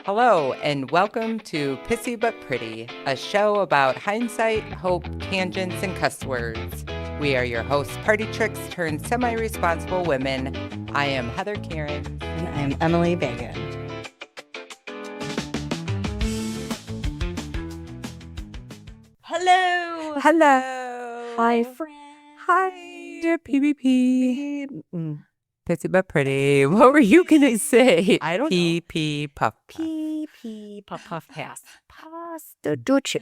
Hello, and welcome to Pissy But Pretty, a show about hindsight, hope, tangents, and cuss words. We are your hosts, party tricks turned semi-responsible women. I am Heather Karen. And I'm Emily Bagan. Hello. Hello. Hi, friend. Hi, dear PvP. Pissy But Pretty. What were you going to say? I don't know. P puff. P puff puff pass. Pasta duce.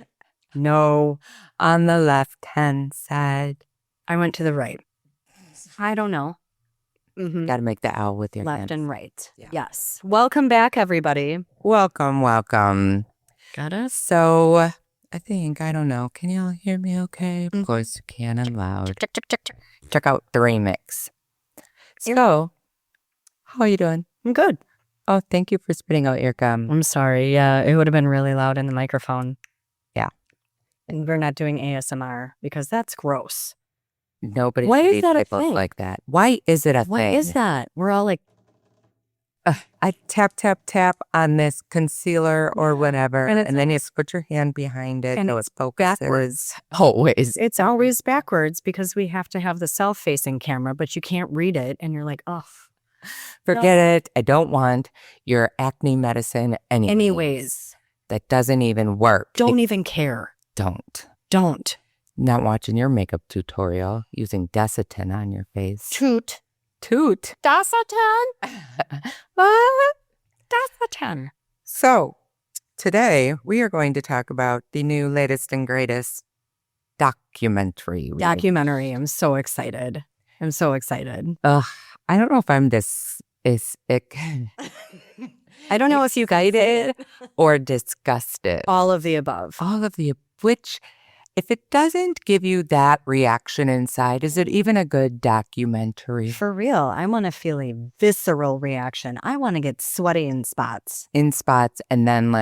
No, on the left-hand side. I went to the right. I don't know. Got to make the L with your Left hand. and right. Yeah. Yes. Welcome back, everybody. Welcome. Got us? So, I think, I don't know. Can y'all hear me okay? Of course you can and loud. Check. Check out the remix. So, how are you doing? I'm good. Oh, thank you for spitting out your gum. I'm sorry. Yeah, it would have been really loud in the microphone. Yeah. And we're not doing ASMR because that's gross. Nobody Why is should that a be typed thing? like that. Why is it a What thing? is that? We're all like, I tap on this concealer or whatever, And and, it's then you put your hand behind it and so it's it focuses. backwards. Always. It's always backwards because we have to have the self-facing camera, but you can't read it. And you're like, oh. Forget it. I don't want your acne medicine Anyways. That doesn't even work. Don't even care. Don't. Not watching your makeup tutorial using Desitin on your face. Toot. Desitin? What? Desitin. So, today we are going to talk about the new latest and greatest documentary. Documentary. I'm so excited. Ugh, I don't know if I'm I don't know if you excited or disgusted. all of the above. All of the, which, if it doesn't give you that reaction inside, is it even a good documentary? For real. I want to feel a visceral reaction. I want to get sweaty in spots. In spots, and then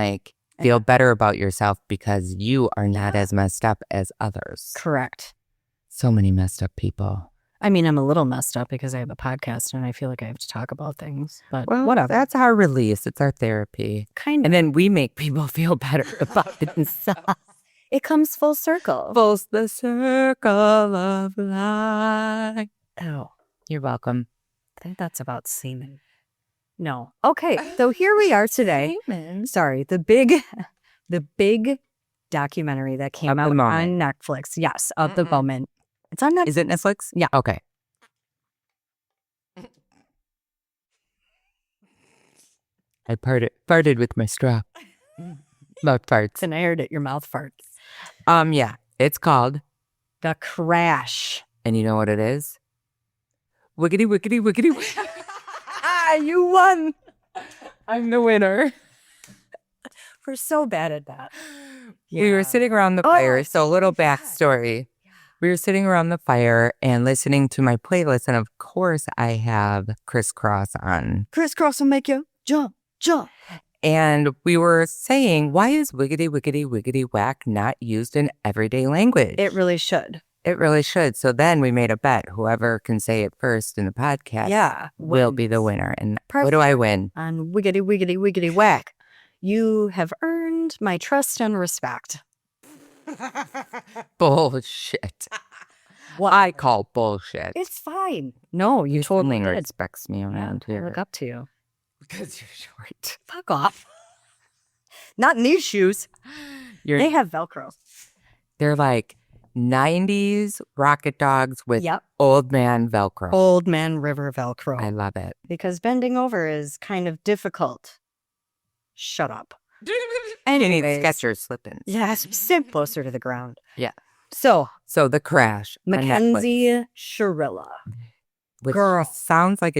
feel better about yourself because you are not as messed up as others. Correct. So many messed up people. I mean, I'm a little messed up because I have a podcast and I feel like I have to talk about things, but whatever. That's our release. It's our therapy. Kind of. And then we make people feel better about themselves. It comes full circle. Full the circle of life. Oh, You're welcome. I think that's about semen. No. Okay. So here we are today. Sorry. The big documentary that came Of the out moment. on Netflix. Yes. Of the moment. It's on Netflix. Is it Netflix? Yeah. Okay. I farted with my straw. Mouth farts. And I heard it. Your mouth farts. Yeah. It's called, The Crash. and you know what it is? Wiggity, wiggity, wiggity. You won. I'm the winner. We're so bad at that. We were sitting around the fire. So a little backstory. We were sitting around the fire and listening to my playlist. And of course, I have Crisscross on. Crisscross will make you jump. And we were saying, why is wiggity, wiggity, wiggity, whack not used in everyday language? It really should. It really should. So then we made a bet. Whoever can say it first in the podcast will be the winner. And what do I win? On wiggity, wiggity, wiggity, whack. You have earned my trust and respect. Bullshit. What? I call bullshit. It's fine. No, you totally Ling did. respects me around I here. look up to you. Because you're short. Fuck off. Not in these shoes. They have Velcro. They're like 90s rocket dogs with old man Velcro. Old Man River Velcro. I love it. Because bending over is kind of difficult. Shut up. And you need Anyways. Skechers slip-ins. Yes, sit closer to the ground. Yeah. So, The Crash. on Netflix, Mackenzie Shirilla. which Girl. sounds like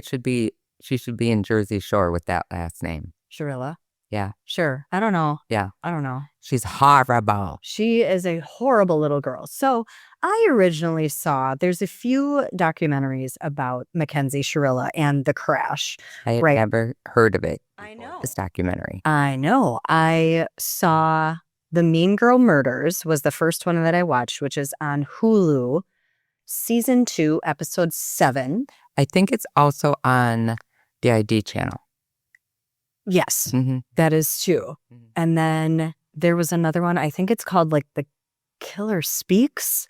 she should be in Jersey Shore with that last name. Shirilla? Yeah. Sure. I don't know. Yeah. I don't know. She's horrible. She is a horrible little girl. So I originally saw, there's a few documentaries about Mackenzie Shirilla and the crash. I had Right. never heard of it. I know. This documentary. I know. I saw The Mean Girl Murders was the first one that I watched, which is on Hulu, season 2, episode 7. I think it's also on the ID channel. Yes, Mm-hmm. that is too. And then there was another one. I think it's called like The Killer Speaks.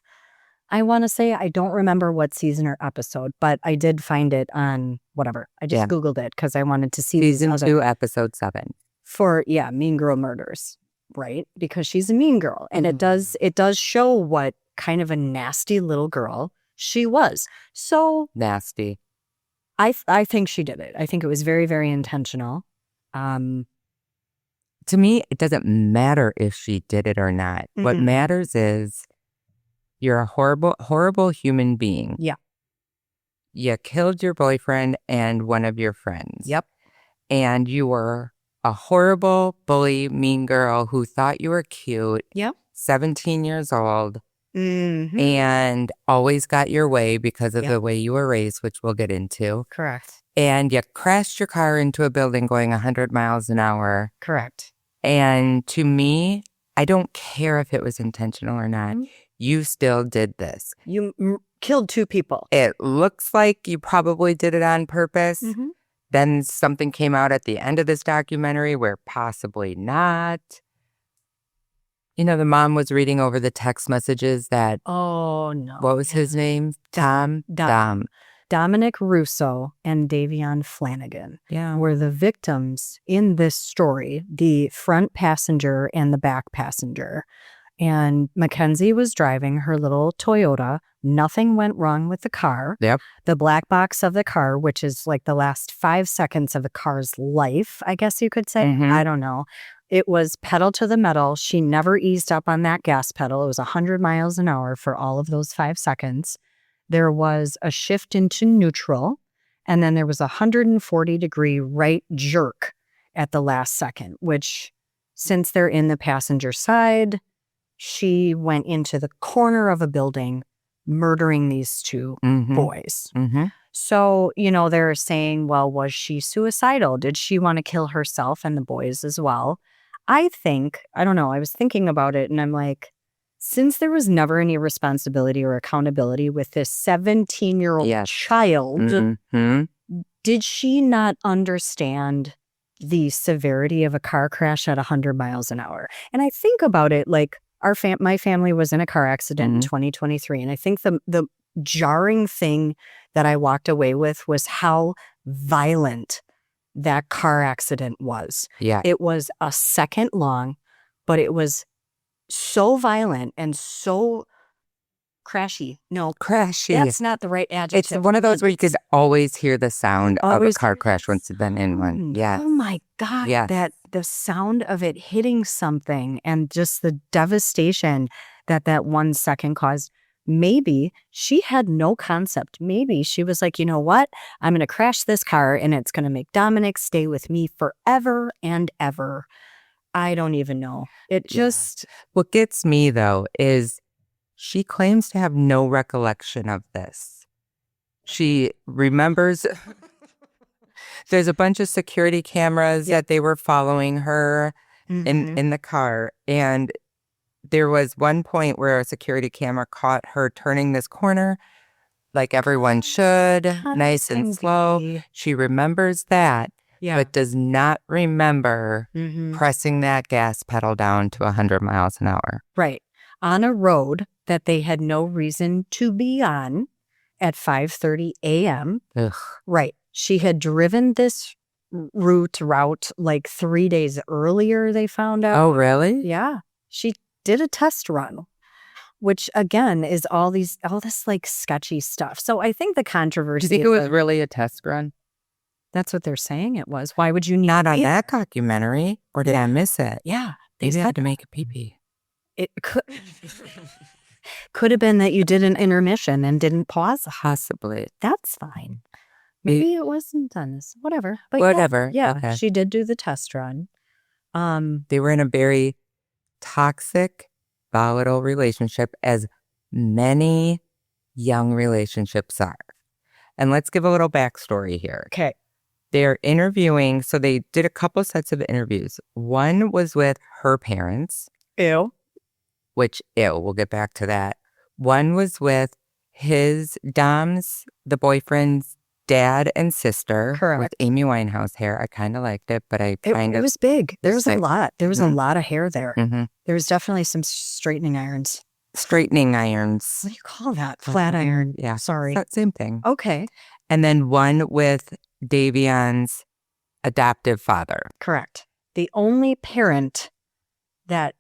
I want to say, I don't remember what season or episode, but I did find it on whatever. I just Googled it because I wanted to see Season 2, episode 7. For Mean Girl Murders, right? Because she's a mean girl, and it does show what kind of a nasty little girl she was. So nasty. I think she did it. I think it was very, very intentional. To me, it doesn't matter if she did it or not. What matters is you're a horrible, horrible human being. Yeah. You killed your boyfriend and one of your friends. Yep. And you were a horrible, bully, mean girl who thought you were cute. Yep. 17 years old. And always got your way because of the way you were raised, which we'll get into. Correct. And you crashed your car into a building going 100 miles an hour. Correct. And to me, I don't care if it was intentional or not. You still did this. You killed 2 people. It looks like you probably did it on purpose. Then something came out at the end of this documentary where possibly not. You know, the mom was reading over the text messages that... Oh, no. What was his name? Dom. Dominic Russo and Davion Flanagan were the victims in this story, the front passenger and the back passenger. And Mackenzie was driving her little Toyota. Nothing went wrong with the car. Yep. The black box of the car, which is like the last 5 seconds of the car's life, I guess you could say. I don't know. It was pedal to the metal. She never eased up on that gas pedal. It was 100 miles an hour for all of those 5 seconds. There was a shift into neutral, and then there was a 140-degree right jerk at the last second, which, since they're in the passenger side, she went into the corner of a building, murdering these 2 boys. So, you know, they're saying, well, was she suicidal? Did she want to kill herself and the boys as well? I don't know, I was thinking about it, and I'm like, since there was never any responsibility or accountability with this 17-year-old child, did she not understand the severity of a car crash at 100 miles an hour? And I think about it like my family was in a car accident in 2023. And I think the jarring thing that I walked away with was how violent that car accident was. Yeah. It was a second long, but it was so violent and so crashy. No, crashy. That's not the right adjective. It's one of those where you could always hear the sound of a car crash once you've been in one. Yeah. Oh my God. Yeah. That the sound of it hitting something and just the devastation that 1 second caused. Maybe she had no concept. Maybe she was like, you know what? I'm going to crash this car and it's going to make Dominic stay with me forever and ever. I don't even know. It just... What gets me, though, is she claims to have no recollection of this. She remembers... There's a bunch of security cameras that they were following her in the car. And there was one point where a security camera caught her turning this corner like everyone should, nice and slow. She remembers that. But does not remember pressing that gas pedal down to 100 miles an hour. Right. On a road that they had no reason to be on at 5:30 a.m. Ugh. Right. She had driven this route like 3 days earlier, they found out. Oh, really? Yeah. She did a test run, which again is all this like sketchy stuff. So I think the controversy... Do you think it was really a test run? That's what they're saying it was. Why would you need... Not on that documentary, or did I miss it? Yeah. They had to make a pee-pee. It could have been that you did an intermission and didn't pause. Possibly. That's fine. Maybe it wasn't done this. Whatever. But whatever. Yeah, Okay. She did do the test run. They were in a very toxic, volatile relationship, as many young relationships are. And let's give a little backstory here. Okay. They're interviewing, so they did a couple sets of interviews. One was with her parents. Ew. Which, we'll get back to that. One was with the boyfriend's dad and sister with Correct. Amy Winehouse hair. I kind of liked it, but I kind It of... was big. There was a lot. There was a Mhm. lot of hair there. Mhm. There was definitely some straightening irons. Straightening irons. What do you call that? Flat iron. Yeah. Sorry. Same thing. Okay. And then one with Davion's adoptive father. Correct. The only parent that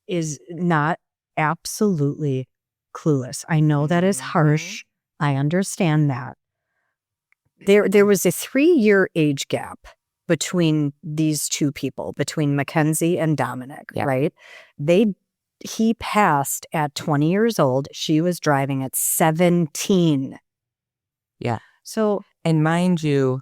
is not absolutely clueless. I know that is harsh. I understand that. There was a 3-year age gap between these two people, between Mackenzie and Dominic, Yeah. right? He passed at 20 years old. She was driving at 17. Yeah. So, And mind you...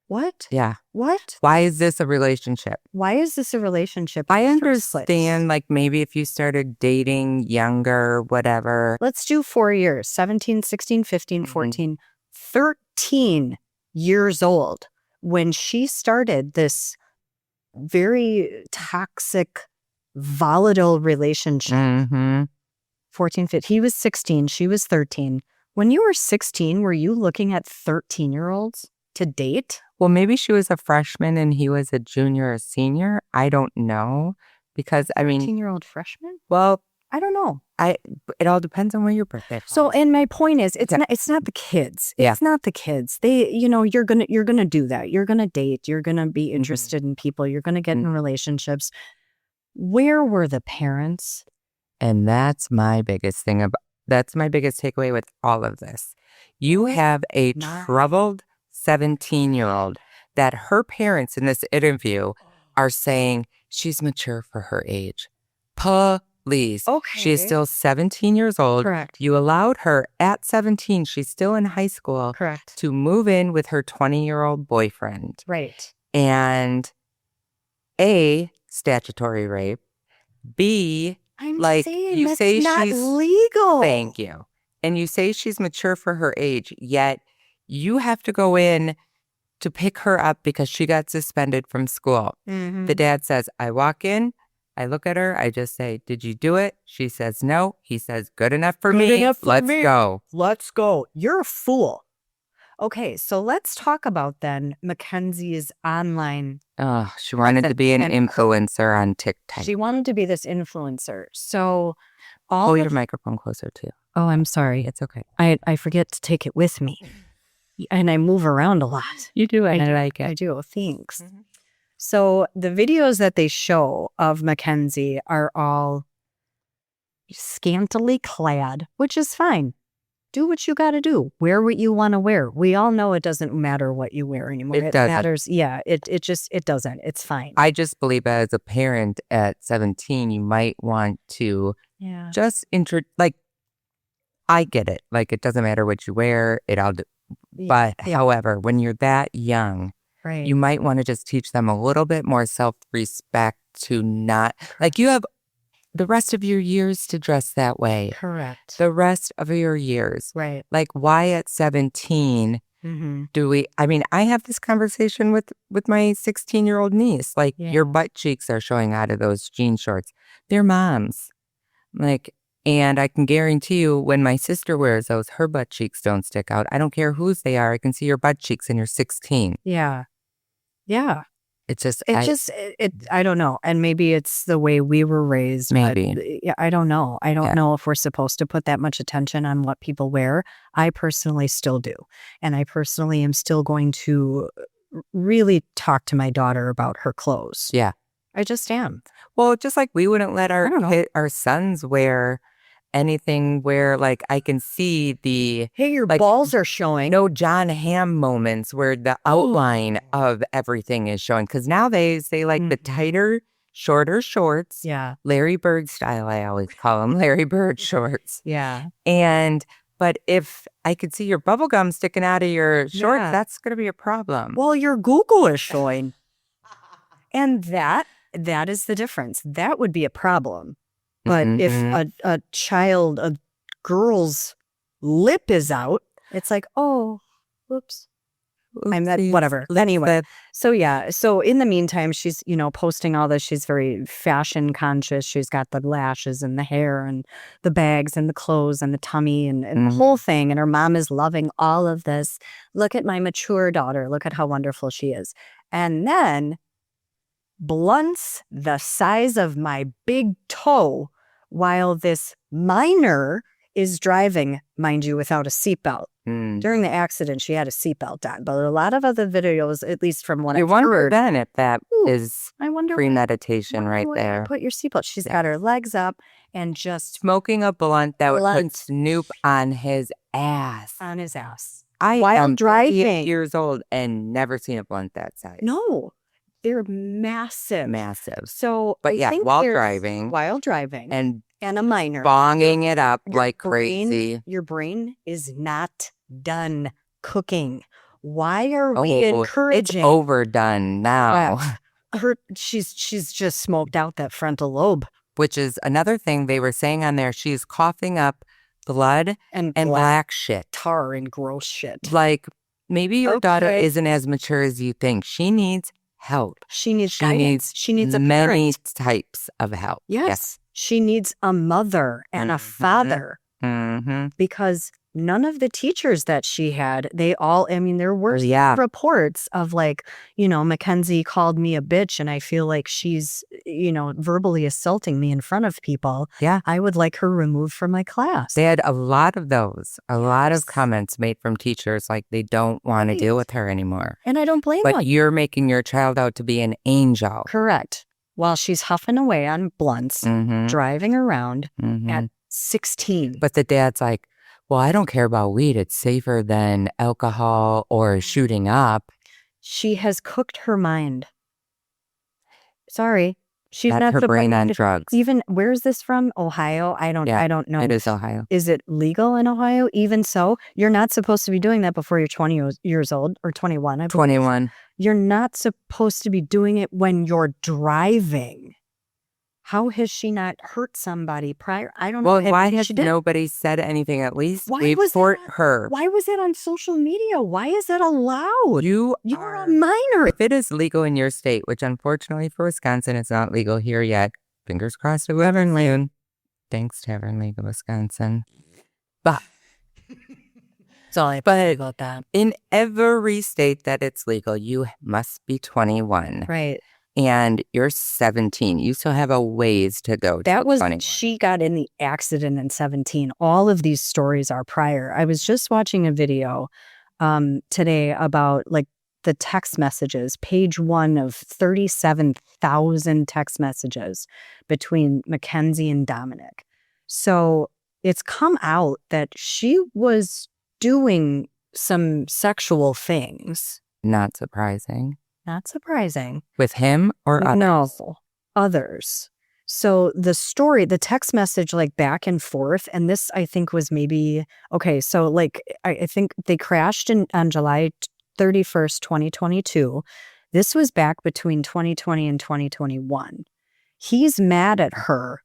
what? Yeah. What? Why is this a relationship? Why is this a relationship? I in the first place? understand, like, maybe if you started dating younger, whatever. Let's do 4 years, 17, 16, 15, 14, 13 years old when she started this very toxic, volatile relationship. Mm-hmm. 14, 15. He was 16. She was 13. When you were 16, were you looking at 13-year-olds to date? Well, maybe she was a freshman and he was a junior or senior. I don't know. Because, I mean... 13-year-old freshman? Well, I don't know. it all depends on where your birthday falls. So, and my point is, it's not the kids. It's not the kids. They, you're gonna do that. You're gonna date. You're gonna be interested in people. You're gonna get in relationships. Where were the parents? And that's my biggest takeaway with all of this. You have a troubled 17-year-old that her parents in this interview are saying she's mature for her age. Please. Okay. She is still 17 years old. Correct. You allowed her at 17, she's still in high school, Correct. to move in with her 20-year-old boyfriend. Right. And A, statutory rape. B, I'm like, saying you that's say not she's legal. Thank you. And you say she's mature for her age, yet you have to go in to pick her up because she got suspended from school. Mm-hmm. The dad says, I walk in, I look at her, I just say, did you do it? She says no. He says, good enough for me. Let's go. Let's go. You're a fool. Okay, so let's talk about then Mackenzie's online. Oh, she wanted to be an influencer on TikTok. She wanted to be this influencer. So Pull your microphone closer too. Oh, I'm sorry. It's okay. I forget to take it with me. And I move around a lot. You do, and I like it. I do. Thanks. Mm-hmm. So the videos that they show of Mackenzie are all scantily clad, which is fine. Do what you got to do. Wear what you want to wear. We all know it doesn't matter what you wear anymore. It doesn't. Matters. Yeah, it doesn't. It's fine. I just believe as a parent at 17, you might want to just I get it. Like, it doesn't matter what you wear. It all. But however, when you're that young, right, you might want to just teach them a little bit more self-respect to not, like, you have the rest of your years to dress that way. Correct. The rest of your years. Right. Like, why at 17 do we, I mean, I have this conversation with my 16-year-old niece. Like, your butt cheeks are showing out of those jean shorts. They're moms. Like, and I can guarantee you when my sister wears those, her butt cheeks don't stick out. I don't care whose they are. I can see your butt cheeks and you're 16. Yeah. Yeah. It's just, I don't know. And maybe it's the way we were raised. Maybe. But I don't know. I don't know if we're supposed to put that much attention on what people wear. I personally still do. And I personally am still going to really talk to my daughter about her clothes. Yeah. I just am. Well, just like we wouldn't let our sons wear anything where, like, I can see the... Hey, your balls are showing. No John Hamm moments where the outline of everything is showing. Because now they say, like, the tighter, shorter shorts. Yeah. Larry Bird style, I always call them. Larry Bird shorts. Yeah. But if I could see your bubble gum sticking out of your shorts, that's going to be a problem. Well, your Google is showing. And that is the difference. That would be a problem. But if a girl's lip is out, it's like, oh, whoops. Whatever. Anyway, so yeah. So in the meantime, she's, posting all this. She's very fashion conscious. She's got the lashes and the hair and the bags and the clothes and the tummy and the whole thing. And her mom is loving all of this. Look at my mature daughter. Look at how wonderful she is. And then blunts the size of my big toe while this minor is driving, mind you, without a seatbelt. During the accident, she had a seatbelt on, but a lot of other videos, at least from what I've heard, then if that is premeditation right there. Put your seatbelt. She's got her legs up and just smoking a blunt that would put Snoop on his ass. On his ass. While driving. 38 years old and never seen a blunt that size. No, they're massive. Massive. So, but yeah, while driving, and a minor bonging it up like crazy. Your brain is not done cooking. Why are we encouraging? It's overdone now. She's just smoked out that frontal lobe, which is another thing they were saying on there. She's coughing up blood and black shit, tar and gross shit. Like maybe your daughter isn't as mature as you think. She needs help. She needs guidance. She needs many types of help. Yes. She needs a mother and a father because none of the teachers that she had, there were reports of like, Mackenzie called me a bitch and I feel like she's, verbally assaulting me in front of people. Yeah. I would like her removed from my class. They had a lot of those, a lot of comments made from teachers like they don't want to deal with her anymore. And I don't blame them. But you're making your child out to be an angel. Correct. While she's huffing away on blunts, driving around at 16. But the dad's like, well, I don't care about weed. It's safer than alcohol or shooting up. She has cooked her mind. Sorry. She's That's not her brain on drugs. Even, where is this from? Ohio? I don't know. It is Ohio. Is it legal in Ohio? Even so, you're not supposed to be doing that before you're 20 years old or 21. 21. You're not supposed to be doing it when you're driving. How has she not hurt somebody prior? I don't know. Well, why has nobody said anything? At least report her. Why was it on social media? Why is that allowed? You're a minor. If it is legal in your state, which unfortunately for Wisconsin, it's not legal here yet. Fingers crossed to Everly. Thanks to Everly, Wisconsin. But that's all I say about that. In every state that it's legal, you must be 21. Right. And you're 17. You still have a ways to go. She got in the accident in 17. All of these stories are prior. I was just watching a video today about like the text messages, page 1 of 37,000 text messages between Mackenzie and Dominic. So it's come out that she was doing some sexual things. Not surprising. Not surprising. With him or others? No, others. So the text message like back and forth, and this I think was maybe, so like I think they crashed on July 31st, 2022. This was back between 2020 and 2021. He's mad at her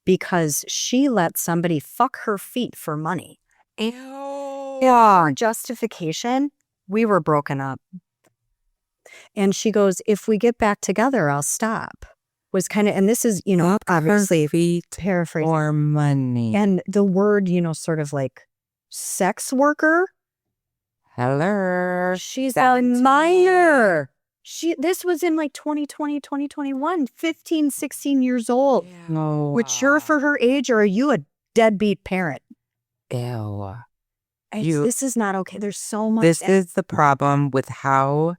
because she let somebody fuck her feet for money. Ew. Yeah. Justification, we were broken up. And she goes, if we get back together, I'll stop. Was kind of, and this is, obviously paraphrasing. Or money. And the word, sort of like sex worker. Hello. She's a minor. This was in like 2020, 2021, 15, 16 years old. No. Mature for her age, or are you a deadbeat parent? Ew. This is not okay. There's so much. This is the problem with how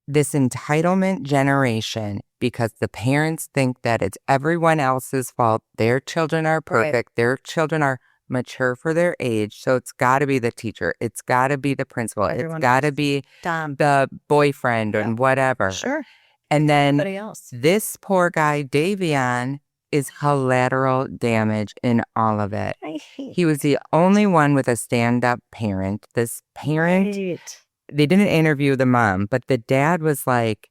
this entitlement generation, because the parents think that it's everyone else's fault. Their children are perfect. Right. Their children are mature for their age. So it's got to be the teacher. It's got to be the principal. It's got to be the boyfriend and whatever. Sure. And then somebody else. This poor guy, Davion, is collateral damage in all of it. He was the only one with a stand-up parent. This parent, they didn't interview the mom, but the dad was like,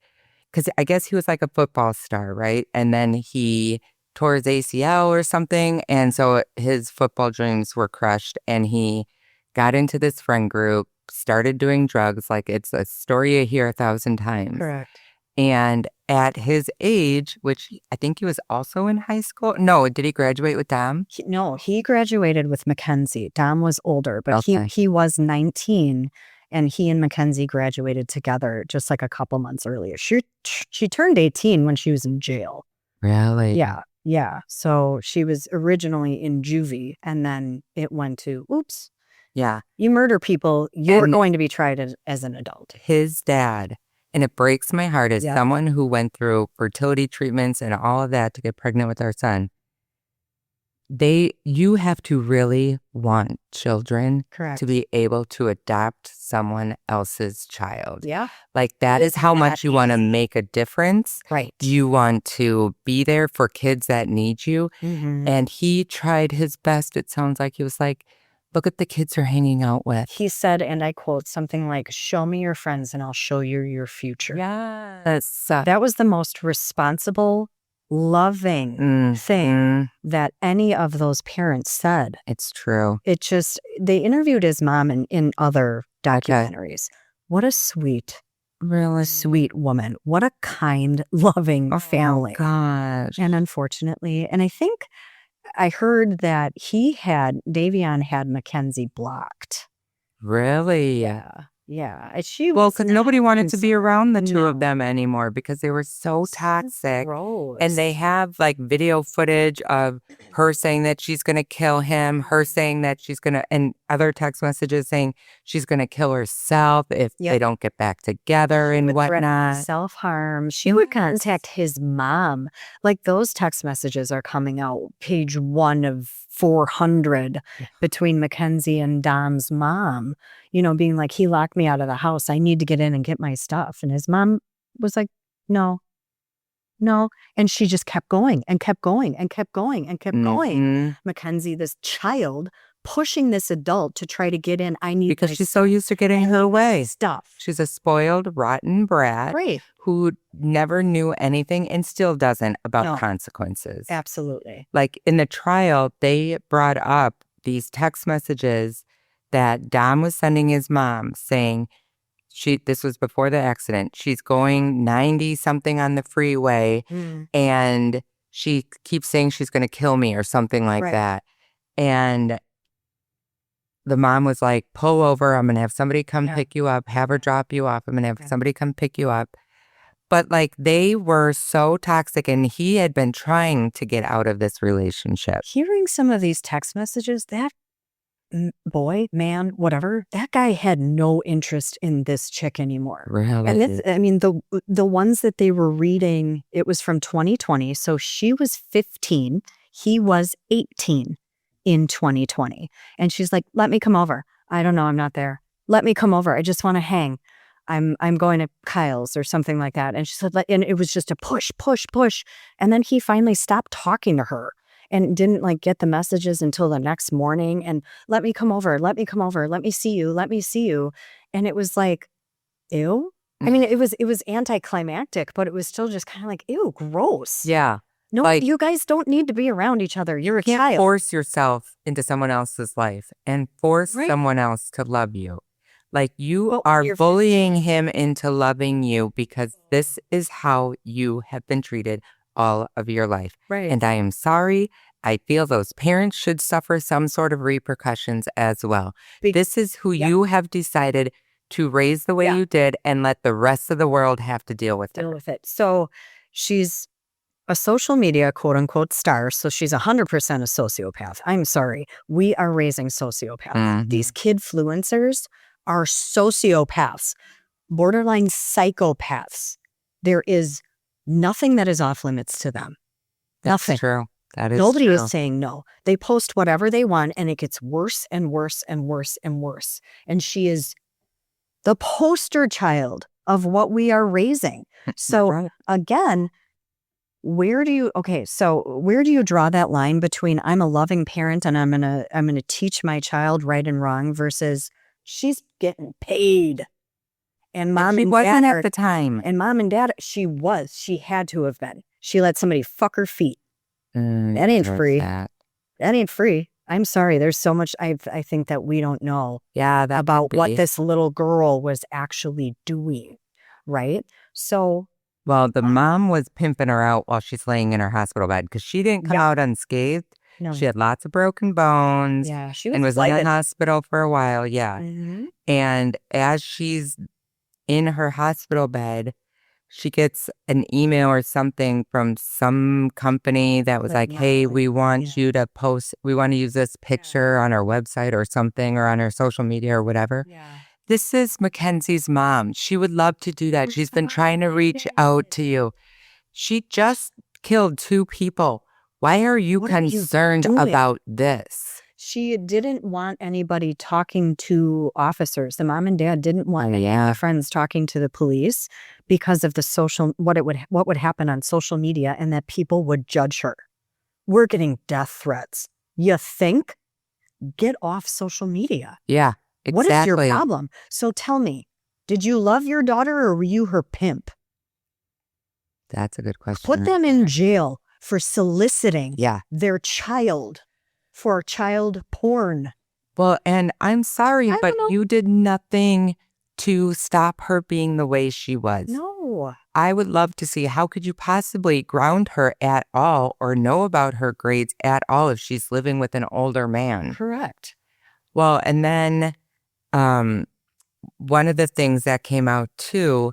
because I guess he was like a football star, right? And then he tore his ACL or something. And so his football dreams were crushed. And he got into this friend group, started doing drugs. Like, it's a story you hear 1,000 times. Correct. And at his age, which I think he was also in high school. No, did he graduate with Dom? He graduated with Mackenzie. Dom was older, but he was 19, and he and Mackenzie graduated together just like a couple months earlier. She turned 18 when she was in jail. Really? Yeah. Yeah. So she was originally in juvie, and then it went to, oops. Yeah. You murder people, you're going to be tried as an adult. His dad, and it breaks my heart as someone who went through fertility treatments and all of that to get pregnant with our son. You have to really want children to be able to adopt someone else's child. Yeah. Like, that is how much you want to make a difference. Right. You want to be there for kids that need you. Mm-hmm. And he tried his best. It sounds like he was like, look at the kids you're hanging out with. He said, and I quote, something like, show me your friends and I'll show you your future. Yes. That was the most responsible, loving thing that any of those parents said. It's true. It just, they interviewed his mom in other documentaries. What a sweet, really sweet woman. What a kind, loving family. Gosh. And unfortunately, and I think I heard that Davion had Mackenzie blocked. Really? Yeah. Yeah. Because nobody wanted to be around the two of them anymore because they were so toxic. Gross. And they have like video footage of her saying that she's going to kill him, her saying that she's going to, and other text messages saying she's going to kill herself if they don't get back together and whatnot. Self-harm. She would contact his mom. Like, those text messages are coming out, page 1 of 400 between Mackenzie and Dom's mom, being like, he locked me out of the house. I need to get in and get my stuff. And his mom was like, no. And she just kept going and kept going and kept going and kept going. Mackenzie, this child, pushing this adult to try to get in. Because she's so used to getting her way. Stuff. She's a spoiled, rotten brat who never knew anything and still doesn't about consequences. Absolutely. Like, in the trial, they brought up these text messages that Dom was sending his mom saying, this was before the accident, she's going 90 something on the freeway and she keeps saying she's going to kill me or something like that. And the mom was like, pull over. I'm going to have somebody come pick you up, have her drop you off. I'm going to have somebody come pick you up. But like, they were so toxic, and he had been trying to get out of this relationship. Hearing some of these text messages, that boy, man, whatever, that guy had no interest in this chick anymore. Really? And the ones that they were reading, it was from 2020. So she was 15. He was 18 in 2020. And she's like, let me come over. I don't know. I'm not there. Let me come over. I just want to hang. I'm going to Kyle's or something like that. And she said, and it was just a push. And then he finally stopped talking to her and didn't get the messages until the next morning. And let me come over. Let me see you. And it was like, ew. I mean, it was anticlimactic, but it was still just kind of like, ew, gross. Yeah. No, you guys don't need to be around each other. You're a child. You can't force yourself into someone else's life and force someone else to love you. Like, you are bullying him into loving you because this is how you have been treated all of your life. Right. And I am sorry. I feel those parents should suffer some sort of repercussions as well. This is who you have decided to raise the way you did, and let the rest of the world have to deal with it. So she's a social media quote unquote star. So she's 100% a sociopath. I'm sorry. We are raising sociopaths. Mm-hmm. These kidfluencers are sociopaths, borderline psychopaths. There is nothing that is off limits to them. That's nothing. True. That is Nobody true. is saying no. They post whatever they want, and it gets worse and worse and worse and worse. And she is the poster child of what we are raising. So again, where do you draw that line between I'm a loving parent and I'm gonna teach my child right and wrong versus she's getting paid? And mom and wasn't dad at the time. And mom and dad, she had to have been. She let somebody fuck her feet. That ain't free. That ain't free. I'm sorry. There's so much I think that we don't know Yeah, that about could what be. this little girl was actually doing, right? So, Well, the mom was pimping her out while she's laying in her hospital bed because she didn't come yeah, out unscathed. no, She had lots of broken bones yeah, she and was was in the livid. hospital for a while. Yeah. Mhm. And as she's in her hospital bed, she gets an email or something from some company that was like, hey, we want you to post, we want to use this picture on our website or something or on our social media or whatever. Yeah. This is Mackenzie's mom. She would love to do that. She's been trying to reach out to you. She just killed 2 people. Why are you What are you concerned doing? about this? She didn't want anybody talking to officers. The mom and dad didn't want friends talking to the police because of the what would happen on social media and that people would judge her. We're getting death threats. You think? Get off social media. Yeah, exactly. What is your problem? So tell me, did you love your daughter or were you her pimp? That's a good question. Put them in jail for soliciting their child for child porn. Well, and I'm sorry, but don't know. you did nothing to stop her being the way she was. No. I would love to see how could you possibly ground her at all or know about her grades at all if she's living with an older man. Correct. Well, and then one of the things that came out too,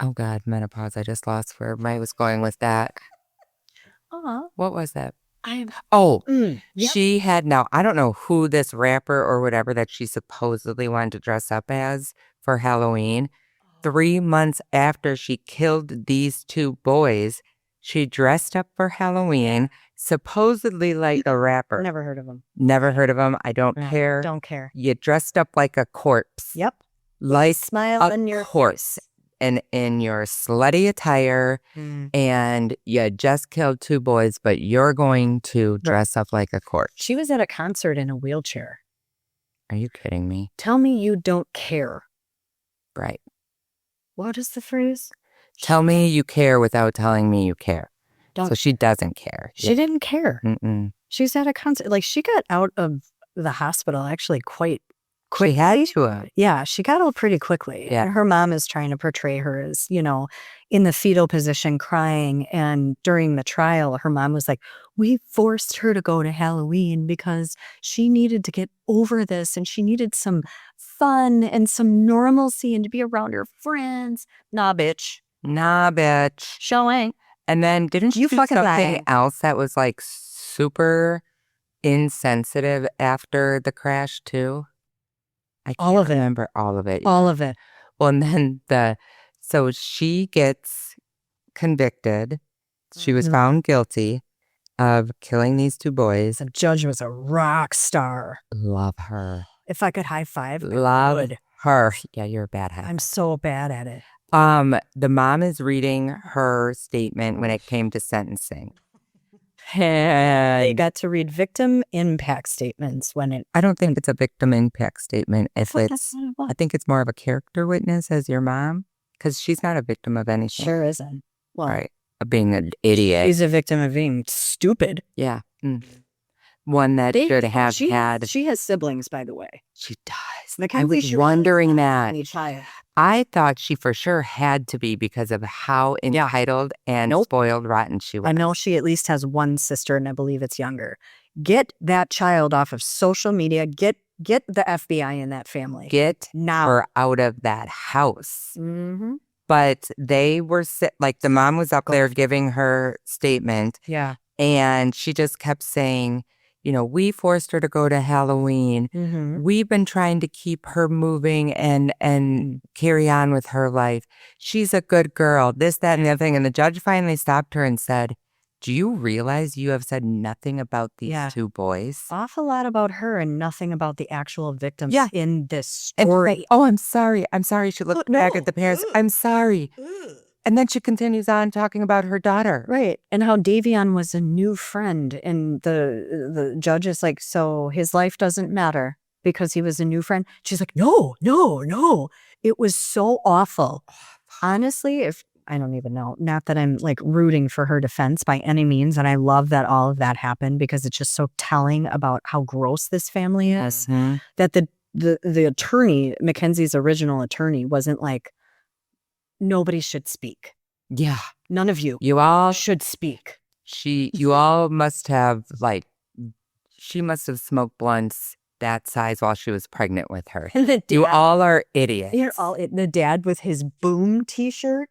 oh God, menopause, I just lost where I was going with that. What was that? She had, now, I don't know who this rapper or whatever that she supposedly wanted to dress up as for Halloween. 3 months after she killed these 2 boys, she dressed up for Halloween, supposedly like a rapper. Never heard of him. Never heard of him. I don't care. Don't care. You dressed up like a corpse. Yep. Like smile a your corpse. And in your slutty attire, and you just killed 2 boys, but you're going to dress up like a corpse. She was at a concert in a wheelchair. Are you kidding me? Tell me you don't care. Right. What is the phrase? Tell me you care without telling me you care. So she doesn't care. She didn't care. Mm-mm. She's at a concert. Like, she got out of the hospital actually quite quickly. She had to. Yeah, she got out pretty quickly. Yeah. And her mom is trying to portray her as, in the fetal position crying. And during the trial, her mom was like, we forced her to go to Halloween because she needed to get over this and she needed some fun and some normalcy and to be around her friends. Nah, bitch. Show ain't. And then didn't you do something else that was like super insensitive after the crash too? I can't remember all of it. All of it. Well, and then so she gets convicted. She was found guilty of killing these 2 boys. The judge was a rock star. Love her. If I could high five, love her. Yeah, you're a bad hat. I'm so bad at it. The mom is reading her statement when it came to sentencing. They got to read victim impact statements I don't think it's a victim impact statement. I think it's more of a character witness as your mom, because she's not a victim of anything. Sure isn't. Well, right. Of being an idiot. She's a victim of being stupid. Yeah. One that should have had. She has siblings, by the way. She does. Mackenzie I was Shirilla wondering that. child. I thought she for sure had to be because of how entitled and spoiled rotten she was. I know she at least has one sister, and I believe it's younger. Get that child off of social media. Get the FBI in that family. Get now her out of that house. Mm-hmm. But they were like the mom was up there giving her statement. Yeah. And she just kept saying, we forced her to go to Halloween. Mm-hmm. We've been trying to keep her moving and carry on with her life. She's a good girl, this, that, and the other thing. And the judge finally stopped her and said, do you realize you have said nothing about these 2 boys? Awful lot about her and nothing about the actual victims in this story. I'm sorry. She looked back at the parents. I'm sorry. And then she continues on talking about her daughter. Right. And how Davion was a new friend. And the judge is like, so his life doesn't matter because he was a new friend. She's like, no. It was so awful. Honestly, if I don't even know. Not that I'm like rooting for her defense by any means. And I love that all of that happened because it's just so telling about how gross this family is. That the attorney, Mackenzie's original attorney, wasn't like, nobody should speak. Yeah. None of you. You all should speak. You all must have she must have smoked blunts that size while she was pregnant with her. And the dad, you all are idiots. The dad with his boom t-shirt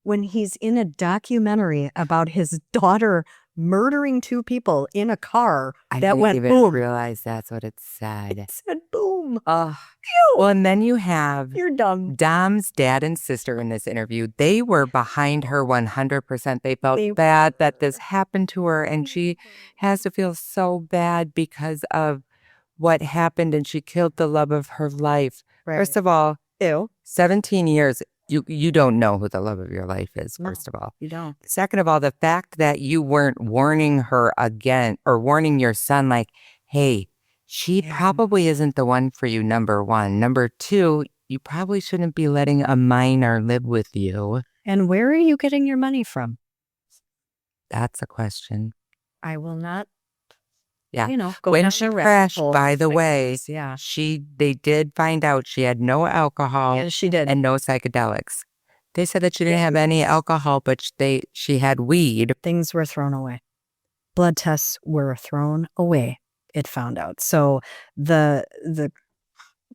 when he's in a documentary about his daughter murdering 2 people in a car that went even boom. realize that's what it said. It said boom. Well, and then you have You're dumb. Dom's dad and sister in this interview. They were behind her 100%. They felt bad that this happened to her, and she has to feel so bad because of what happened, and she killed the love of her life. Right. First of all, Ew. 17 years. You don't know who the love of your life is, first of all. You don't. Second of all, the fact that you weren't warning her again or warning your son like, hey, she probably isn't the one for you, number one. Number two, you probably shouldn't be letting a minor live with you. And where are you getting your money from? That's a question. I will not. Yeah. Go when down she the rabbit crashed, hole. by the way, Yeah. they did find out she had no alcohol Yes, she did. and no psychedelics. They said that she didn't have any alcohol, but she had weed. Things were thrown away. Blood tests were thrown away, it found out. So the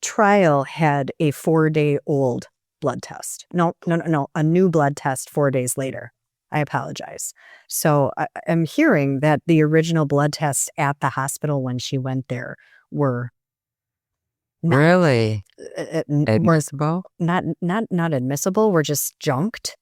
trial had a 4-day-old blood test. No, a new blood test 4 days later. I apologize. So I'm hearing that the original blood tests at the hospital when she went there were Really? Admissible? Not admissible. Were just junked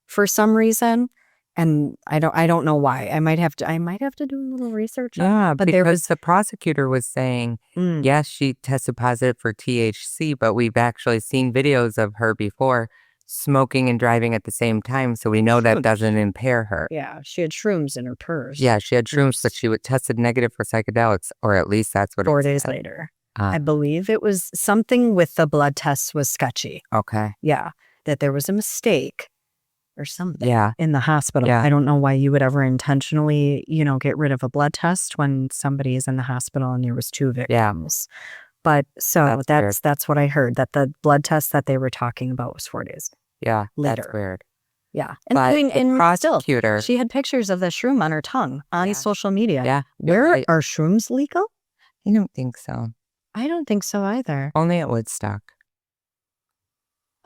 for some reason. And I don't know why. I might have to do a little research. Yeah, but because the prosecutor was saying, yes, she tested positive for THC, but we've actually seen videos of her before smoking and driving at the same time, so we know that doesn't impair her. Yeah, she had shrooms in her purse. Yeah, she had shrooms, but she tested negative for psychedelics, or at least that's what 4 it days said. later. I believe it was something with the blood tests was sketchy. Okay. Yeah, that there was a mistake or something in the hospital. Yeah. I don't know why you would ever intentionally, get rid of a blood test when somebody is in the hospital and there was 2 victims. Yeah. But so that's what I heard, that the blood test that they were talking about was 4 days. Yeah, later. That's weird. Yeah. But the prosecutor... Still, she had pictures of the shroom on her tongue on social media. Yeah. Where are shrooms legal? I don't think so. I don't think so either. Only at Woodstock.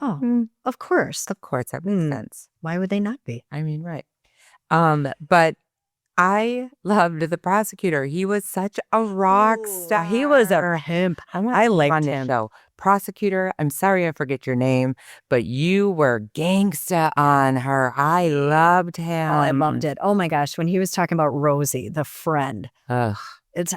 Oh, of course. Of course, that makes sense. Why would they not be? I mean, right. But I loved the prosecutor. He was such a rock star. He was a pimp. I liked him. So, prosecutor, I'm sorry I forget your name, but you were gangsta on her. I loved him. Oh, I loved it. Oh my gosh, when he was talking about Rosie, the friend. Ugh.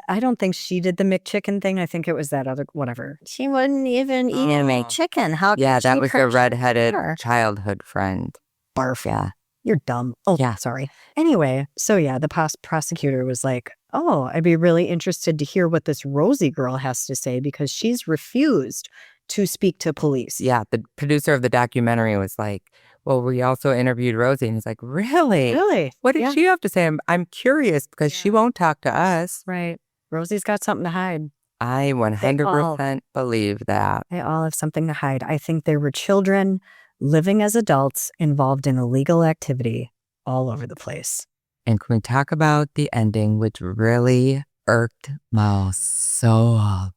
I don't think she did the McChicken thing. I think it was that other, whatever. She wouldn't even eat a McChicken. How could that she was the redheaded her? Childhood friend. Barf. Yeah. You're dumb. Oh, yeah. Sorry. Anyway, so the prosecutor was like, oh, I'd be really interested to hear what this Rosie girl has to say because she's refused to speak to police. Yeah, the producer of the documentary was like, well, we also interviewed Rosie. And he's like, really? Really? What did she have to say? I'm curious because she won't talk to us. Right. Rosie's got something to hide. I 100% believe that. They all have something to hide. I think there were children living as adults involved in illegal activity all over the place. And can we talk about the ending, which really irked my soul?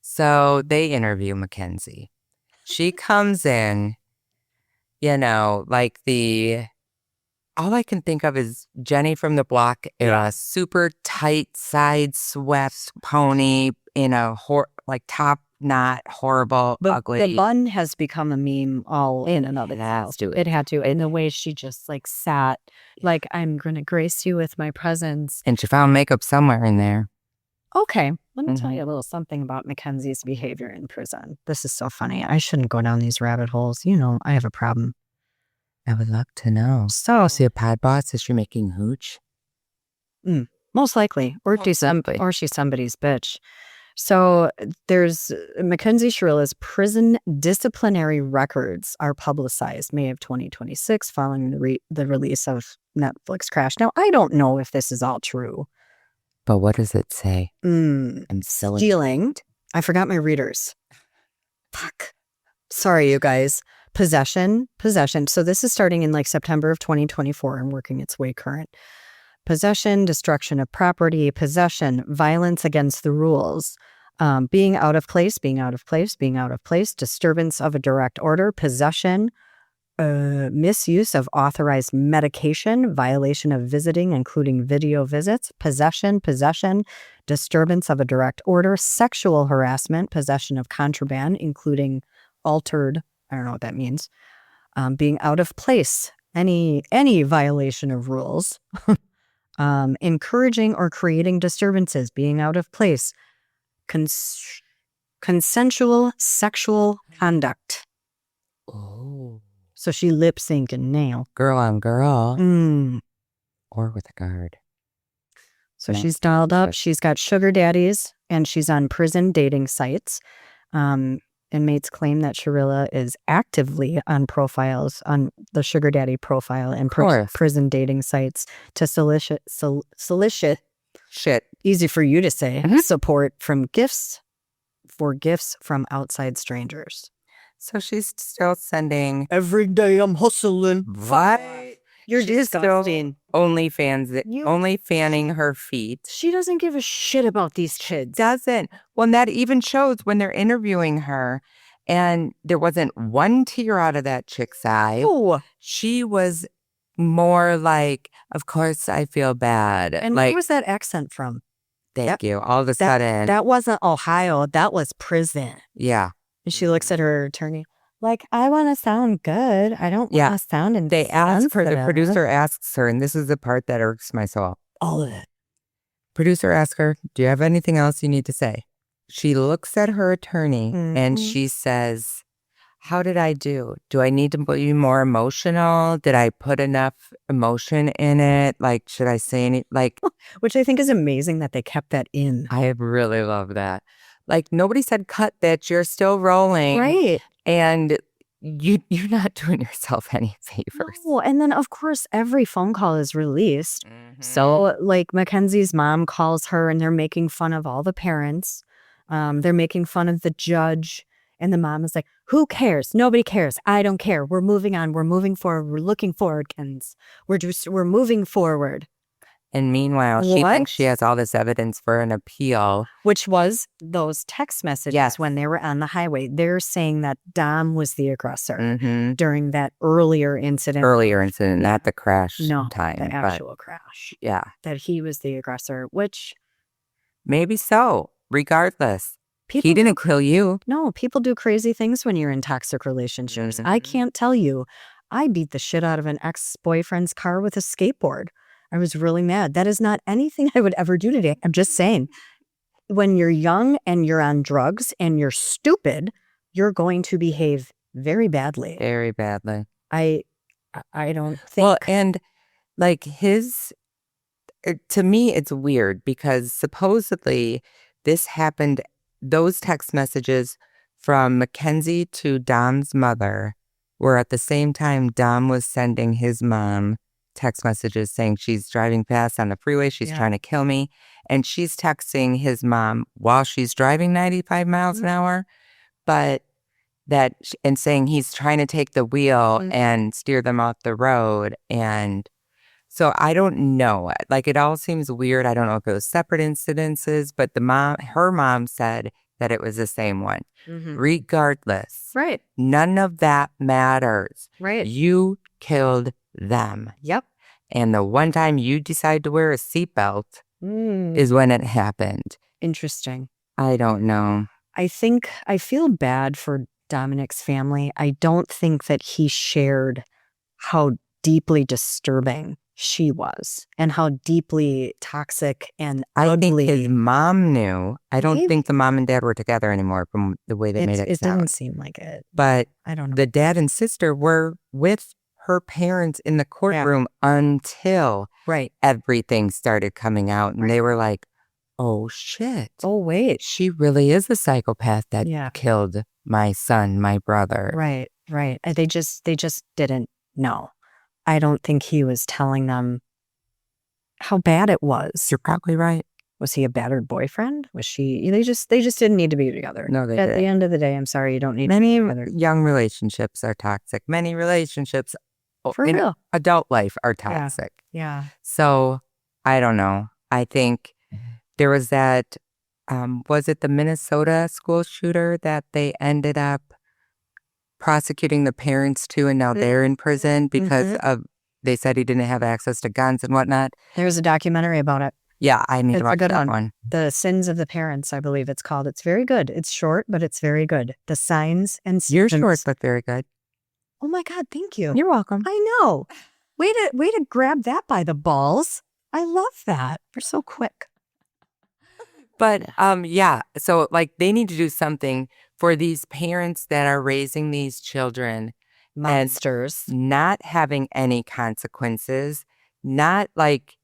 So they interview Mackenzie. She comes in, like all I can think of is Jenny from the Block era, super tight side swept pony in a top knot, horrible, ugly. The bun has become a meme all in and of itself. It had to. In the way she just sat, I'm going to grace you with my presence. And she found makeup somewhere in there. Okay. Let me tell you a little something about Mackenzie's behavior in prison. This is so funny. I shouldn't go down these rabbit holes. I have a problem. I would love to know. So, is she a pod boss? Is she making hooch? Most likely. Or she's somebody's bitch. So there's Mackenzie Shirilla's prison disciplinary records are publicized May of 2026 following the release of Netflix Crash. Now, I don't know if this is all true. But what does it say? I'm Stealing. I forgot my readers. Fuck. Sorry, you guys. Possession. So this is starting in like September of 2024 and working its way current. Possession, destruction of property, possession, violence against the rules, being out of place, disturbance of a direct order, possession, misuse of authorized medication, violation of visiting, including video visits, possession, disturbance of a direct order, sexual harassment, possession of contraband, including altered, I don't know what that means, being out of place, any violation of rules, encouraging or creating disturbances, being out of place, consensual sexual conduct. Oh. So she lip syncing now. Girl on girl. Or with a guard. So she's dialed up. She's got sugar daddies and she's on prison dating sites. Inmates claim that Shirilla is actively on profiles on the sugar daddy profile and prison dating sites to solicit easy for you to say, support from gifts from outside strangers. So she's still sending. Every day I'm hustling. What? You're disgusting. Only fanning her feet. She doesn't give a shit about these kids. Doesn't. Well, and that even shows when they're interviewing her, and there wasn't one tear out of that chick's eye. Oh. She was more like, of course I feel bad. And like, where was that accent from? Thank you. All of a sudden. That wasn't Ohio. That was prison. Yeah. And she looks at her attorney. Like, I want to sound good. I don't want to sound insensitive. They ask her, the producer asks her, and this is the part that irks my soul. All of it. Producer asks her, do you have anything else you need to say? She looks at her attorney and she says, how did I do? Do I need to be more emotional? Did I put enough emotion in it? Like, should I say any, like. Which I think is amazing that they kept that in. I really love that. Like, nobody said cut that. You're still rolling. Right. And you're not doing yourself any favors. No. And then, of course, every phone call is released. So, like, Mackenzie's mom calls her and they're making fun of all the parents. They're making fun of the judge. And the mom is like, who cares? Nobody cares. I don't care. We're moving on. We're moving forward. We're looking forward, Kens. We're moving forward. And meanwhile, she thinks she has all this evidence for an appeal. Which was those text messages when they were on the highway. They're saying that Dom was the aggressor during that earlier incident. Not the crash time. The actual crash. Yeah. That he was the aggressor, which. Maybe so. Regardless. He didn't kill you. No, people do crazy things when you're in toxic relationships. I can't tell you. I beat the shit out of an ex-boyfriend's car with a skateboard. I was really mad. That is not anything I would ever do today. I'm just saying, when you're young and you're on drugs and you're stupid, you're going to behave very badly. Very badly. I don't think. Well, and like to me, it's weird because supposedly this happened, those text messages from Mackenzie to Dom's mother were at the same time Dom was sending his mom text messages saying she's driving fast on the freeway, she's trying to kill me, and she's texting his mom while she's driving 95 miles an hour, but and saying he's trying to take the wheel and steer them off the road. And so I don't know, like, it all seems weird. I don't know if it was separate incidences, but her mom said that it was the same one. Regardless, right, none of that matters. Right, you killed them. Yep. And the one time you decide to wear a seatbelt is when it happened. Interesting. I don't know. I feel bad for Dominic's family. I don't think that he shared how deeply disturbing she was and how deeply toxic and ugly. I think his mom knew. I don't think the mom and dad were together anymore from the way they made it sound. It doesn't seem like it. But I don't know. The dad and sister were with her parents in the courtroom until everything started coming out. And they were like, oh, shit. Oh, wait. She really is a psychopath that Yeah. killed my son, my brother. Right. They just didn't know. I don't think he was telling them how bad it was. You're probably right. Was he a battered boyfriend? Was she? They just didn't need to be together. No, they At didn't. the end of the day, I'm sorry, you don't need Many to be together. young relationships are toxic. Many relationships For in real. adult life are toxic. Yeah. So I don't know. I think there was that, was it the Minnesota school shooter that they ended up prosecuting the parents to, and now they're in prison because of, they said he didn't have access to guns and whatnot. There's a documentary about it. Yeah, I need to It's a watch good that one. one. The Sins of the Parents, I believe it's called. It's very good. It's short, but it's very good. The signs and You're symptoms. short, but very good. Oh my God, thank you. You're welcome. I know. Way to grab that by the balls. I love that. You're so quick. But yeah, so like they need to do something for these parents that are raising these children Monsters. and not having any consequences, not like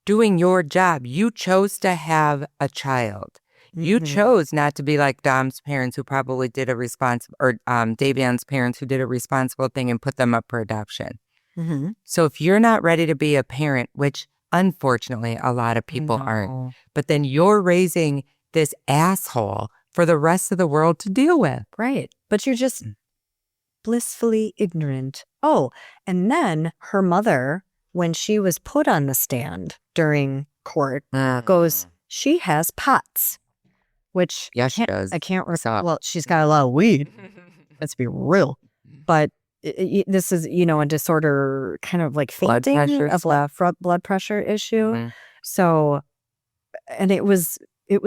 doing your job. You chose to have a child. You chose not to be like Dom's parents who probably did a responsible, or Davion's parents who did a responsible thing and put them up for adoption. So if you're not ready to be a parent, which unfortunately a lot of people aren't, but then you're raising this asshole for the rest of the world to deal with. Right. But you're just blissfully ignorant. Oh, and then her mother, when she was put on the stand during court, goes, she has POTS, which Yes, she does. I can't So- well, she's got a lot of weed. Let's be real. But this is, a disorder, kind of like Blood fainting, pressure a blood pressure issue. So, and it was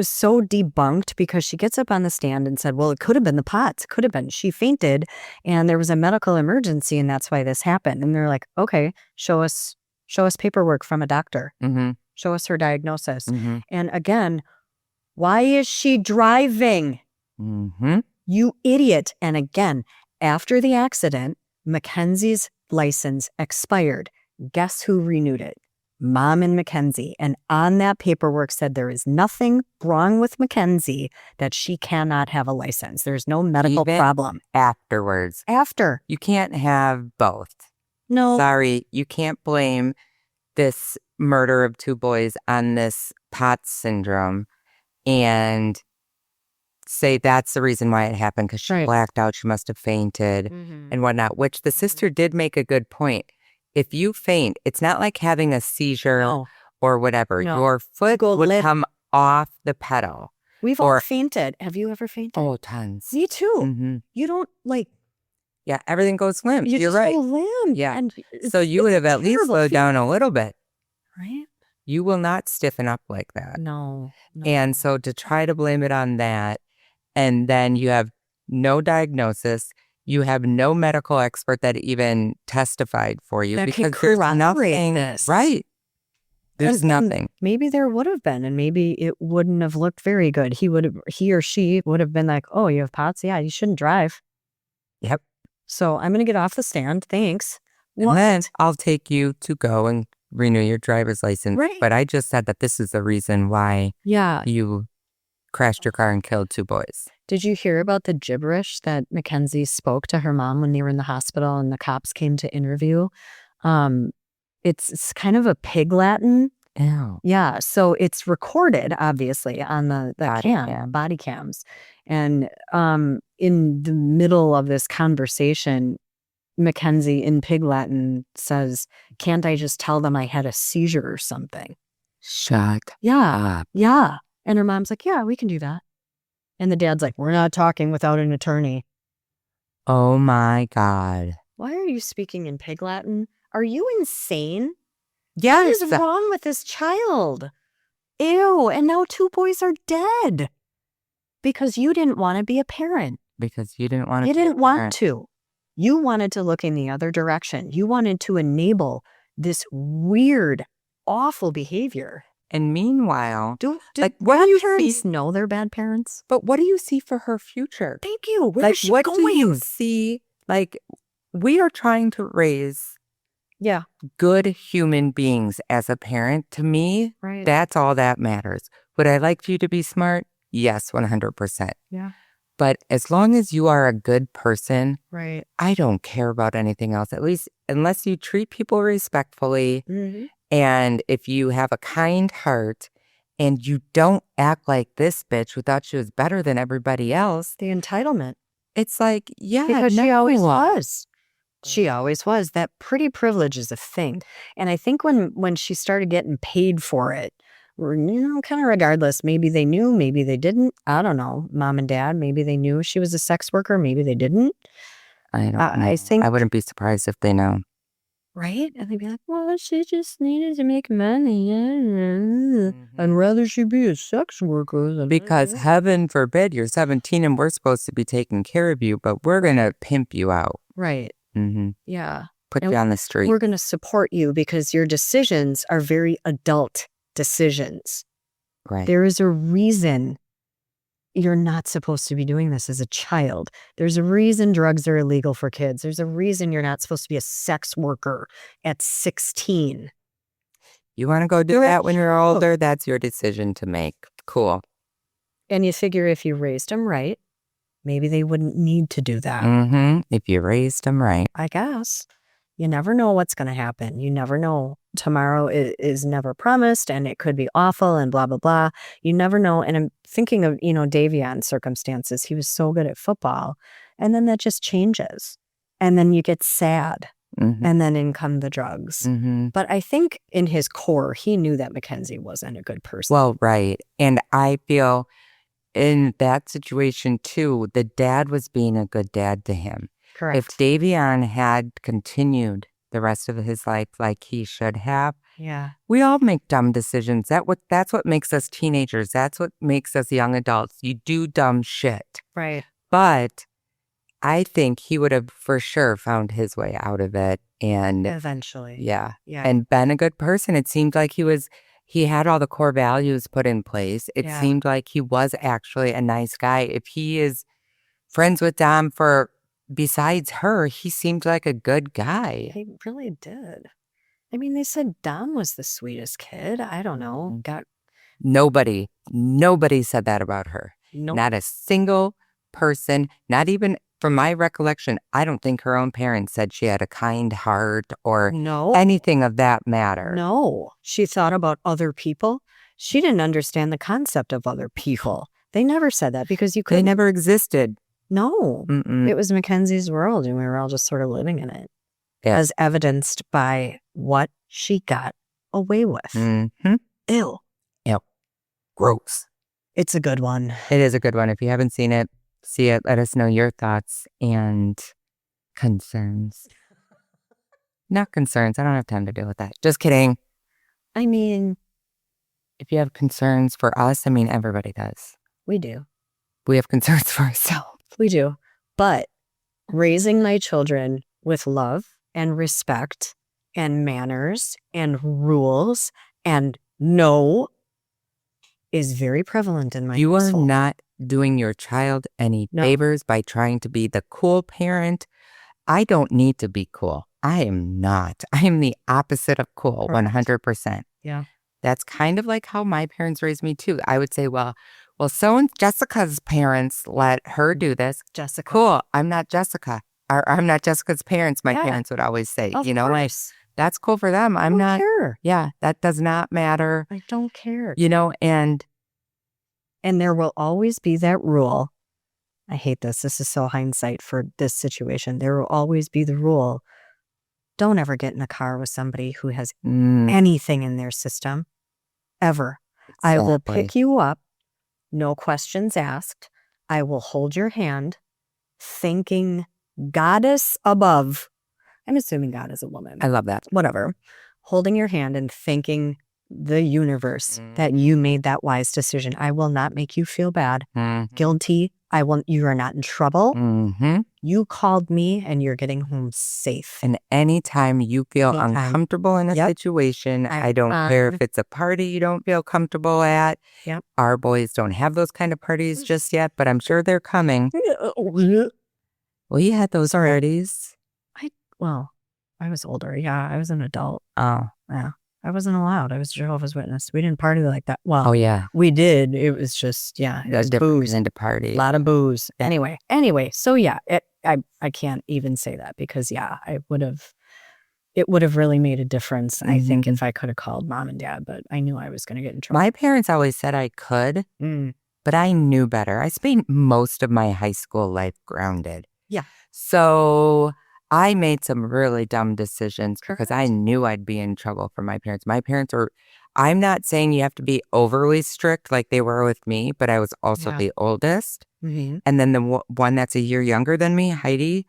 so debunked because she gets up on the stand and said, well, it could have been the POTS. It could have been. She fainted and there was a medical emergency and that's why this happened. And they're like, okay, show us paperwork from a doctor. Show us her diagnosis. And again, why is she driving? You idiot. And again, after the accident, Mackenzie's license expired. Guess who renewed it? Mom and Mackenzie. And on that paperwork said there is nothing wrong with Mackenzie that she cannot have a license. There's no medical Even problem. Afterwards. After. You can't have both. No. Sorry, you can't blame this murder of 2 boys on this POTS syndrome and say that's the reason why it happened because she blacked out, she must have fainted and whatnot, which the sister did make a good point. If you faint, it's not like having a seizure or whatever. No. Your foot would come off the pedal. We've all fainted. Have you ever fainted? Oh, tons. Me too. You don't Yeah, everything goes limp. you You're just right. go limp. Yeah. And So you would have at least terrible slowed down a little bit. right? You will not stiffen up like that. No. And so to try to blame it on that, and then you have no diagnosis, you have no medical expert that even testified for you That because could there's corroborate nothing. this. Right. There's And nothing. Maybe there would have been, and maybe it wouldn't have looked very good. He or she would have been like, oh, you have POTS? Yeah, you shouldn't drive. Yep. So I'm going to get off the stand. Thanks. And then I'll take you to go and renew your driver's license. Right. But I just said that this is the reason why Yeah. you crashed your car and killed 2 boys. Did you hear about the gibberish that Mackenzie spoke to her mom when they were in the hospital and the cops came to interview? It's kind of a pig Latin. Ew. Yeah. So it's recorded, obviously, on the body cams. And in the middle of this conversation, Mackenzie in pig Latin says, can't I just tell them I had a seizure or something? Shut Yeah. up. Yeah. And her mom's like, yeah, we can do that. And the dad's like, we're not talking without an attorney. Oh my God. Why are you speaking in pig Latin? Are you insane? Yes. What is wrong with this child? Ew. And now 2 boys are dead. Because you didn't want to be a parent. Because you didn't want to. You didn't want to. You wanted to look in the other direction. You wanted to enable this weird, awful behavior. And meanwhile, Do like, what do you parents see? know they're bad parents? But what do you see for her future? Thank you. Where Like, is she what going? do you see? Like, we are trying to raise Yeah. good human beings as a parent. To me, Right. that's all that matters. Would I like for you to be smart? Yes, 100%. Yeah. But as long as you are a good person, Right. I don't care about anything else, at least unless you treat people respectfully Mm-hmm. and if you have a kind heart and you don't act like this bitch who thought she was better than everybody else. The entitlement. It's like, yeah, Because no. she always was. She always was. That pretty privilege is a thing. And I think when she started getting paid for it, kind of regardless, maybe they knew, maybe they didn't. I don't know. Mom and dad, maybe they knew she was a sex worker, maybe they didn't. I don't know. I think I wouldn't be surprised if they know. Right? And they'd be like, well, she just needed to make money. I'd rather she be a sex worker than Because heaven forbid you're 17 and we're supposed to be taking care of you, but we're going to pimp you out. Right. Mm-hmm. Yeah. Put And you on the street. We're going to support you because your decisions are very adult decisions. Right. There is a reason you're not supposed to be doing this as a child. There's a reason drugs are illegal for kids. There's a reason you're not supposed to be a sex worker at 16. You want to go do that when you're older? That's your decision to make. Cool. And you figure if you raised them right, maybe they wouldn't need to do that. Mm-hmm. If you raised them right. I guess. You never know what's going to happen. You never know. Tomorrow is never promised and it could be awful and blah, blah, blah. You never know. And I'm thinking of, Davion circumstances. He was so good at football. And then that just changes. And then you get sad. Mm-hmm. And then in come the drugs. Mm-hmm. But I think in his core, he knew that Mackenzie wasn't a good person. Well, right. And I feel in that situation too, the dad was being a good dad to him. Correct. If Davion had continued the rest of his life like he should have, yeah, we all make dumb decisions. That's what makes us teenagers. That's what makes us young adults. You do dumb shit. Right. But I think he would have for sure found his way out of it. And eventually. Yeah. Yeah. And been a good person. It seemed like he had all the core values put in place. It seemed like he was actually a nice guy. If he is friends with Dom besides her, he seemed like a good guy. He really did. I mean, they said Dom was the sweetest kid. I don't know. Nobody said that about her. Nope. Not a single person, not even from my recollection. I don't think her own parents said she had a kind heart or anything of that matter. No, she thought about other people. She didn't understand the concept of other people. They never said that because you couldn't. They never existed. No, Mm-mm. It was Mackenzie's world and we were all just sort of living in it. As evidenced by what she got away with. Mm-hmm. Ew. Gross. It's a good one. It is a good one. If you haven't seen it, see it. Let us know your thoughts and concerns. Not concerns. I don't have time to deal with that. Just kidding. I mean, if you have concerns for us, everybody does. We do. We have concerns for ourselves. We do. But raising my children with love and respect and manners and rules and no is very prevalent in my You household. are not doing your child any favors by trying to be the cool parent. I don't need to be cool. I am not. I am the opposite of cool, 100%. Yeah. That's kind of like how my parents raised me too. I would say, well, Jessica's parents let her do this. Jessica. Cool. I'm not Jessica. Or I'm not Jessica's parents, my parents would always say. Of like, course. that's cool for them. I'm not. Care. Yeah, that does not matter. I don't care. And there will always be that rule. I hate this. This is so hindsight for this situation. There will always be the rule. Don't ever get in a car with somebody who has anything in their system. Ever. Exactly. I will pick you up. No questions asked. I will hold your hand, thanking Goddess above. I'm assuming God is a woman. I love that. Whatever. Holding your hand and thanking the universe that you made that wise decision. I will not make you feel bad, guilty. You are not in trouble. You called me and you're getting home safe. And anytime you feel uncomfortable in a situation, I don't care if it's a party you don't feel comfortable at. Yep. Our boys don't have those kind of parties just yet, but I'm sure they're coming. Well, you had those parties. I was older. Yeah, I was an adult. Oh, yeah. I wasn't allowed. I was a Jehovah's Witness. We didn't party like that. Well, Oh, yeah. we did. It was just, it was booze. Into party. A lot of booze. Anyway, so yeah, I can't even say that because it would have really made a difference, I think, if I could have called mom and dad, but I knew I was going to get in trouble. My parents always said I could, but I knew better. I spent most of my high school life grounded. Yeah. So I made some really dumb decisions because Correct. I knew I'd be in trouble for my parents. My parents were, I'm not saying you have to be overly strict like they were with me, but I was also the oldest. And then the one that's a year younger than me, Heidi,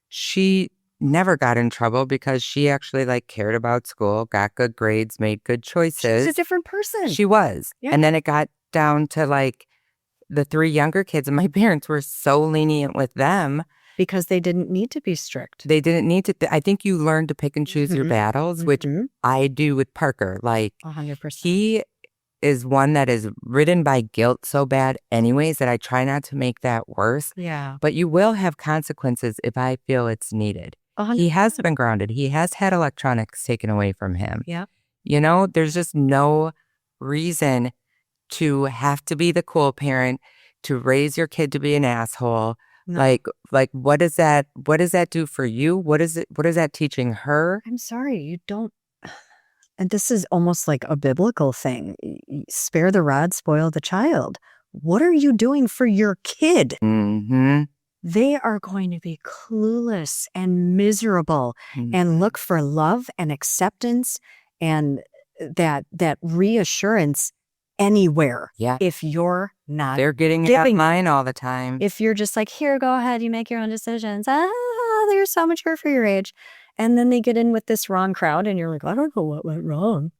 she never got in trouble because she actually cared about school, got good grades, made good choices. She's a different person. She was. Yeah. And then it got down to the 3 younger kids, and my parents were so lenient with them. Because they didn't need to be strict. They didn't need to. I think you learn to pick and choose your battles, which I do with Parker. 100%. He is one that is ridden by guilt so bad anyways that I try not to make that worse. Yeah. But you will have consequences if I feel it's needed. 100%. He has been grounded. He has had electronics taken away from him. Yeah. There's just no reason to have to be the cool parent, to raise your kid to be an asshole. No. What does that do for you? What is that teaching her? I'm sorry, you don't. And this is almost like a biblical thing. Spare the rod, spoil the child. What are you doing for your kid? They are going to be clueless and miserable and look for love and acceptance and that reassurance anywhere. Yeah. If you're not, they're getting it online all the time. If you're just here, go ahead, you make your own decisions. They're so mature for your age. And then they get in with this wrong crowd and you're like, I don't know what went wrong.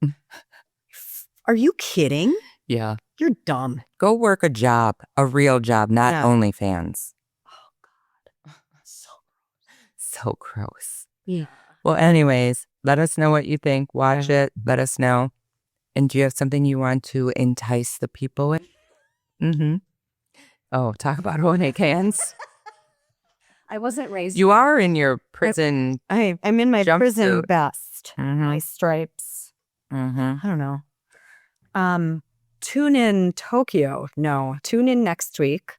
Are you kidding? Yeah. You're dumb. Go work a job, a real job, not OnlyFans. Oh, God. So gross. Yeah. Well, anyways, let us know what you think. Watch it. Let us know. And do you have something you want to entice the people with? Oh, talk about holding hands. I wasn't raised. You are in your prison. I'm in my prison suit. vest. My stripes. I don't know. Tune in Tokyo. No, tune in next week.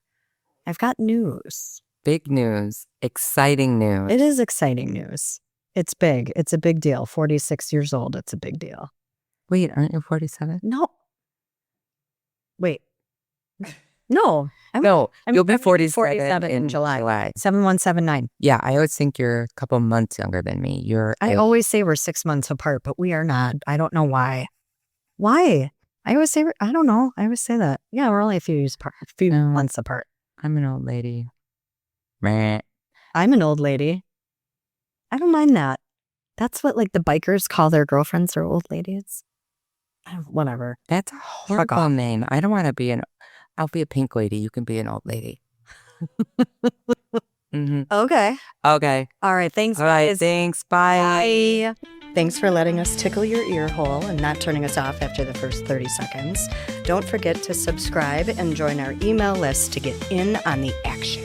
I've got news. Big news. Exciting news. It is exciting news. It's big. It's a big deal. 46 years old. It's a big deal. Wait, aren't you 47? No. Wait. No. You'll be 47 in July. 7179. Yeah, I always think you're a couple months younger than me. I always say we're 6 months apart, but we are not. I don't know why. Why? I always say, I don't know. I always say that. Yeah, we're only a few years apart, months apart. I'm an old lady. Meh. I'm an old lady. I don't mind that. That's what the bikers call their girlfriends, their old ladies. Whatever. That's a horrible name. I don't want to be I'll be a pink lady. You can be an old lady. Okay. All right. Thanks. All right. Thanks. Bye. Thanks for letting us tickle your ear hole and not turning us off after the first 30 seconds. Don't forget to subscribe and join our email list to get in on the action.